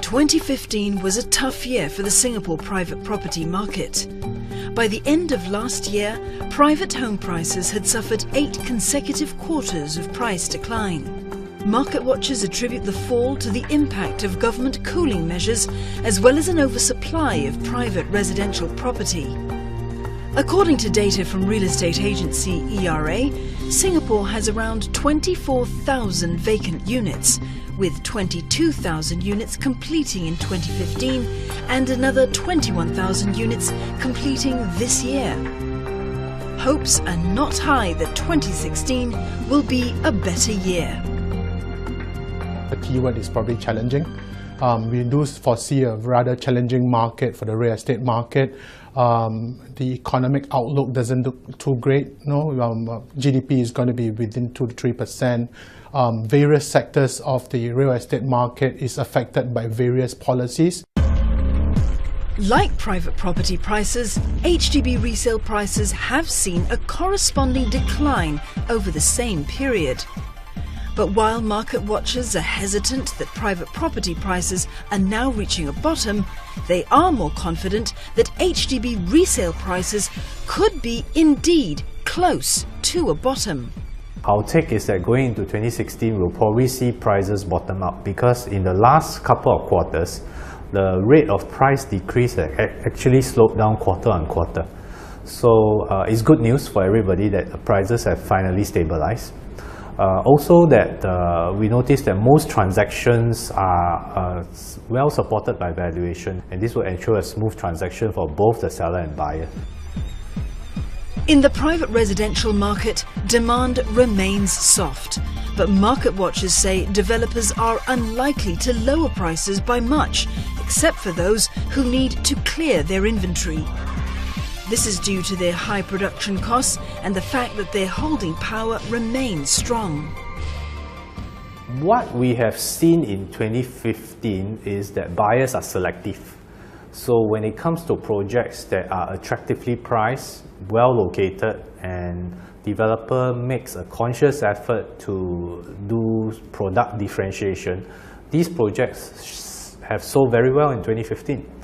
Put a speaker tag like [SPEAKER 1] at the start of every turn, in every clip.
[SPEAKER 1] 2015 was a tough year for the Singapore private property market. By the end of last year, private home prices had suffered 8 consecutive quarters of price decline. Market watchers attribute the fall to the impact of government cooling measures as well as an oversupply of private residential property. According to data from real estate agency ERA, Singapore has around 24,000 vacant units, with 22,000 units completing in 2015 and another 21,000 units completing this year. Hopes are not high that 2016 will be a better year.
[SPEAKER 2] The keyword is probably challenging. We do foresee a rather challenging market for the real estate market. The economic outlook doesn't look too great. GDP is going to be within 2 to 3%. Various sectors of the real estate market is affected by various policies.
[SPEAKER 1] Like private property prices, HDB resale prices have seen a corresponding decline over the same period. But while market watchers are hesitant that private property prices are now reaching a bottom, they are more confident that HDB resale prices could be indeed close to a bottom.
[SPEAKER 3] Our take is that going into 2016, we'll probably see prices bottom out because in the last couple of quarters, the rate of price decrease actually slowed down quarter on quarter. So it's good news for everybody that the prices have finally stabilized. Also that we noticed that most transactions are well supported by valuation, and this will ensure a smooth transaction for both the seller and buyer.
[SPEAKER 1] In the private residential market, demand remains soft, but market watchers say developers are unlikely to lower prices by much, except for those who need to clear their inventory. This is due to their high production costs and the fact that their holding power remains strong.
[SPEAKER 3] What we have seen in 2015 is that buyers are selective. So when it comes to projects that are attractively priced, well located, and developer makes a conscious effort to do product differentiation, these projects have sold very well in 2015.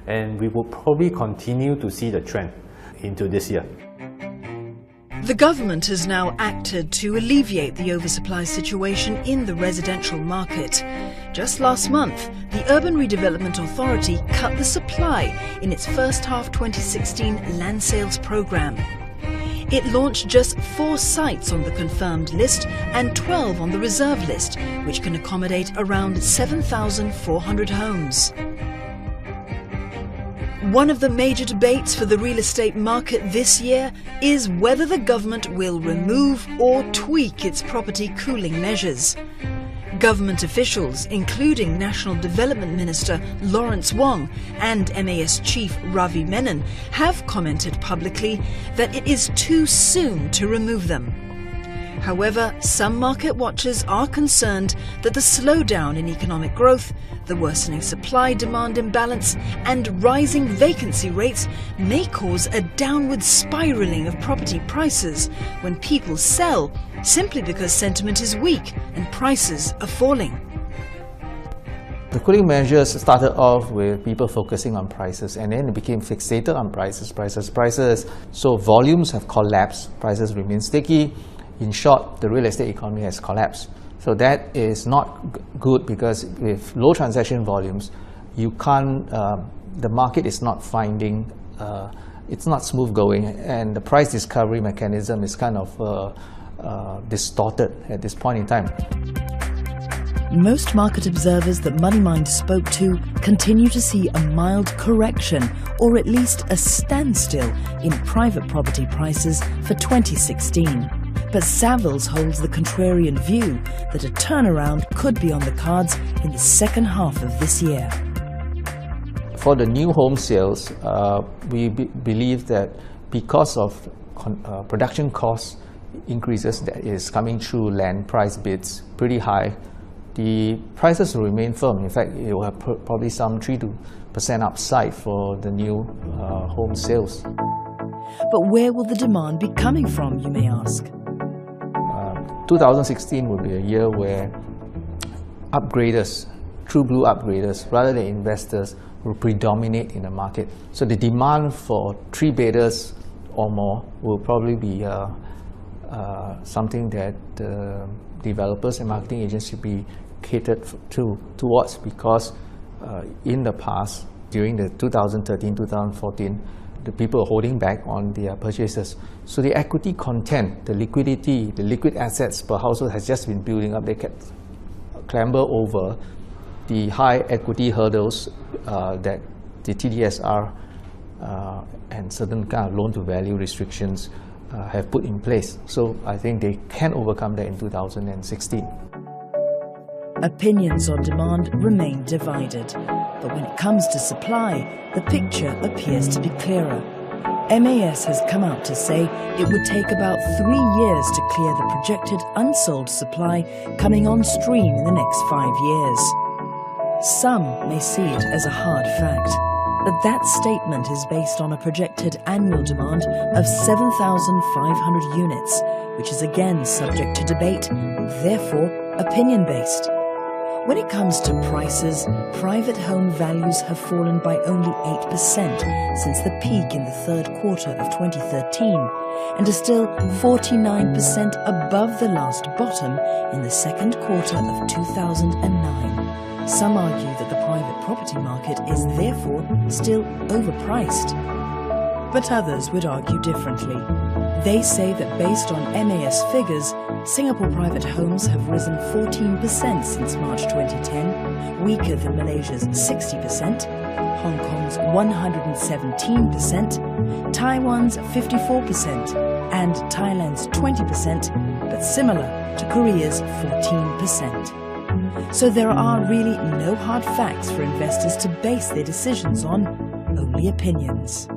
[SPEAKER 3] And we will probably continue to see the trend into this year.
[SPEAKER 1] The government has now acted to alleviate the oversupply situation in the residential market. Just last month, the Urban Redevelopment Authority cut the supply in its first half 2016 land sales program. It launched just 4 sites on the confirmed list and 12 on the reserve list, which can accommodate around 7,400 homes. One of the major debates for the real estate market this year is whether the government will remove or tweak its property cooling measures. Government officials, including National Development Minister Lawrence Wong and MAS Chief Ravi Menon, have commented publicly that it is too soon to remove them. However, some market watchers are concerned that the slowdown in economic growth, the worsening supply-demand imbalance and rising vacancy rates may cause a downward spiralling of property prices when people sell simply because sentiment is weak and prices are falling.
[SPEAKER 4] The cooling measures started off with people focusing on prices, and then it became fixated on prices. So volumes have collapsed, prices remain sticky. In short, the real estate economy has collapsed. So that is not good because with low transaction volumes, you can't, the market is not finding, it's not smooth going, and the price discovery mechanism is kind of distorted at this point in time.
[SPEAKER 1] Most market observers that Moneymind spoke to continue to see a mild correction or at least a standstill in private property prices for 2016. But Savills holds the contrarian view that a turnaround could be on the cards in the second half of this year.
[SPEAKER 4] For the new home sales, we believe that because of production cost increases that is coming through land price bids pretty high, the prices will remain firm. In fact, it will have probably some 3% upside for the new home sales.
[SPEAKER 1] But where will the demand be coming from, you may ask?
[SPEAKER 4] 2016 will be a year where upgraders true blue upgraders rather than investors will predominate in the market. So the demand for 3 betas or more will probably be something that developers and marketing agents should be catered towards, because in the past, during the 2013-2014, the people are holding back on their purchases. So the equity content, the liquidity, the liquid assets per household has just been building up. They can clamber over the high equity hurdles that the TDSR and certain kind of loan-to-value restrictions have put in place. So I think they can overcome that in 2016.
[SPEAKER 1] Opinions on demand remain divided, but when it comes to supply, the picture appears to be clearer. MAS has come out to say it would take about 3 years to clear the projected unsold supply coming on stream in the next 5 years. Some may see it as a hard fact, but that statement is based on a projected annual demand of 7,500 units, which is again subject to debate, therefore opinion-based. When it comes to prices, private home values have fallen by only 8% since the peak in the third quarter of 2013 and are still 49% above the last bottom in the second quarter of 2009. Some argue that the private property market is therefore still overpriced. But others would argue differently. They say that based on MAS figures, Singapore private homes have risen 14% since March 2010, weaker than Malaysia's 60%, Hong Kong's 117%, Taiwan's 54%, and Thailand's 20%, but similar to Korea's 14%. So there are really no hard facts for investors to base their decisions on, only opinions.